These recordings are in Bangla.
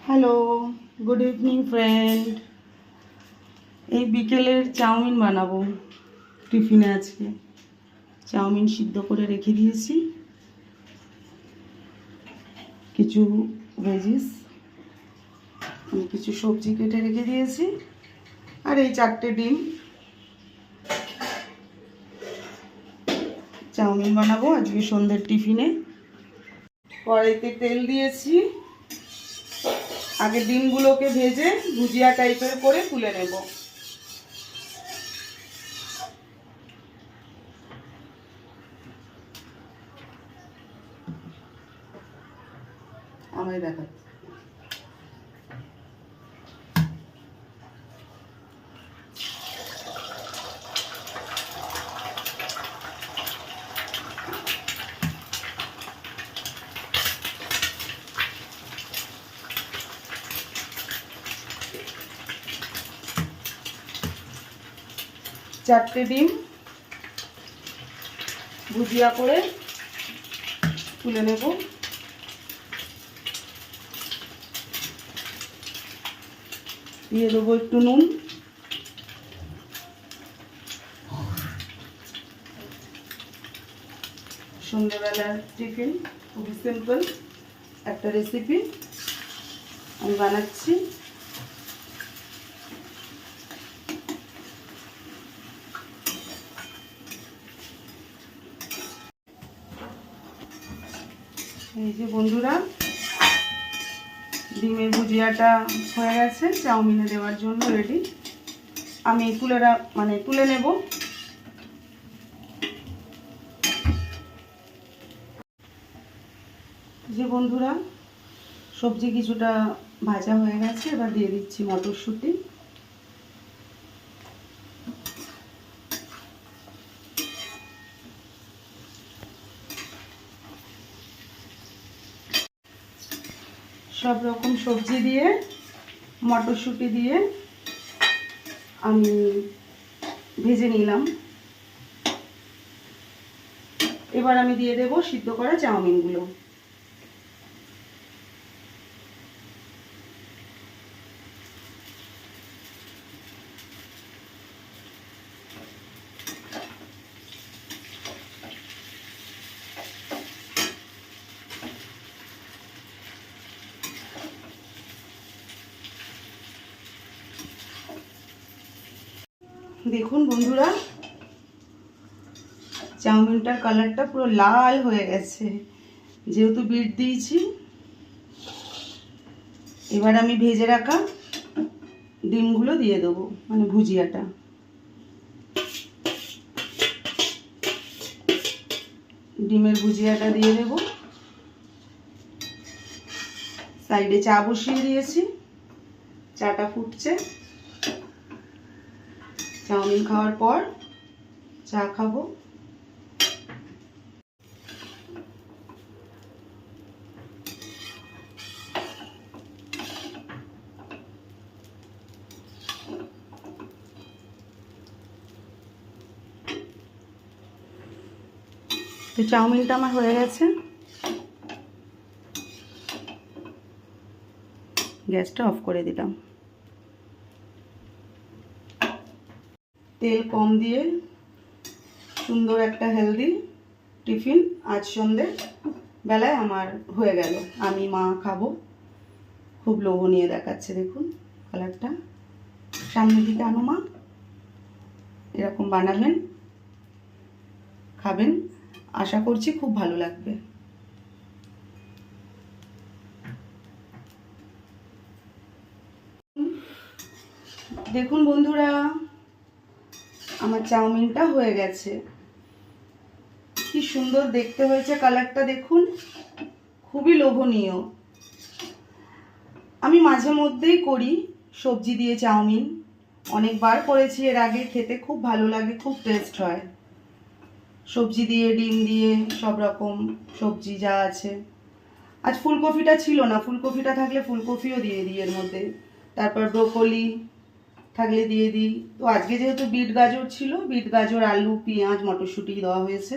Hello, good evening friend. এই বিকেলের চাউমিন বানাবো টিফিনে। আজকে চাউমিন সিদ্ধ করে রেখে দিয়েছি, কিছু ভেজিস, কিছু সবজি কেটে রেখে দিয়েছি, আর এই 4টে ডিম। চাউমিন বানাবো আজকে সন্ধ্যের টিফিনে। কড়াইতে তেল দিয়েছি, আগে ডিমগুলোকে ভেজে ভুজিয়া টাইপের করে তুলে নেব। আমায় দেখাচ্ছি। চারটে ডিম ভুজিয়া করে তুলে নেব। দিয়ে দেবো একটু নুন, সন্ধ্যেবেলার টিফিন, খুবই সিম্পল একটা রেসিপি আমি বানাচ্ছি। এই যে বন্ধুরা, ডিমের ভুজিয়াটা হয়ে গেছে, চাউমিনে দেওয়ার জন্য রেডি। আমি তুলে নেব। যে বন্ধুরা, সবজি কিছুটা ভাজা হয়ে গেছে, এবার দিয়ে দিচ্ছি মটরশুঁটি। সব রকম সবজি দিয়ে, মটরশুঁটি দিয়ে আমি ভেজে নিলাম। এবার আমি দিয়ে দেব সিদ্ধ করা চাউমিনগুলো। দেখুন বন্ধুরা, চাউমিনটার কালারটা পুরো লাল হয়ে গেছে, যেহেতু বিট দিয়েছি। এবার আমি ভেজে রাখা ডিমগুলো দিয়ে দেবো, মানে ভুজিয়াটা। ডিমের ভুজিয়াটা দিয়ে দেব। সাইডে চা বসিয়ে দিয়েছি, চাটা ফুটছে। চাউমিন খাওয়ার পর চা খাবো। তো চাউমিনটা আমার হয়ে গেছে, গ্যাসটা অফ করে দিলাম। তেল কম দিয়ে সুন্দর একটা হেলদি টিফিন আজ সন্ধ্যে বেলায় আমার হয়ে গেল। আমি মা খাবো। খুব লোভনীয় দেখাচ্ছে, দেখুন কালারটা। সামনের দিকে আনো মা, এরকম বানাবেন, খাবেন, আশা করছি খুব ভালো লাগবে। দেখুন বন্ধুরা, আমার চাউমিনটা হয়ে গেছে। কি সুন্দর দেখতে হয়েছে, কালারটা দেখুন, খুবই লোভনীয়। আমি মাঝে মধ্যেই করি সবজি দিয়ে চাউমিন, অনেকবার করেছি এর আগে, খেতে খুব ভালো লাগে, খুব টেস্ট হয়। সবজি দিয়ে, ডিম দিয়ে, সব রকম সবজি যা আছে। আজ ফুলকপিটা ছিল না, ফুলকপিটা থাকলে ফুলকপিও দিয়ে দিই এর মধ্যে, তারপর ব্রোকলি থাকলে দিয়ে দিই। তো আজকে যেহেতু বিট গাজর ছিল, বিট গাজর, আলু, পেঁয়াজ, মটরশুঁটি দেওয়া হয়েছে,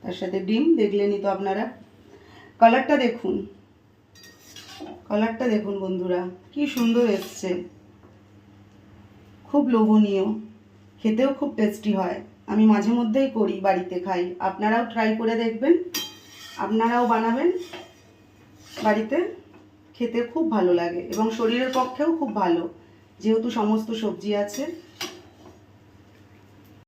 তার সাথে ডিম। দেখলেনই তো আপনারা, কালারটা দেখুন। কালারটা দেখুন বন্ধুরা, কি সুন্দর এসছে, খুব লোভনীয়, খেতেও খুব টেস্টি হয়। আমি মাঝে মধ্যেই করি, বাড়িতে খাই, আপনারাও ট্রাই করে দেখবেন, আপনারাও বানাবেন বাড়িতে, খেতে খুব ভালো লাগে এবং শরীরের পক্ষেও খুব ভালো, যেহেতু সমস্ত সবজি আছে।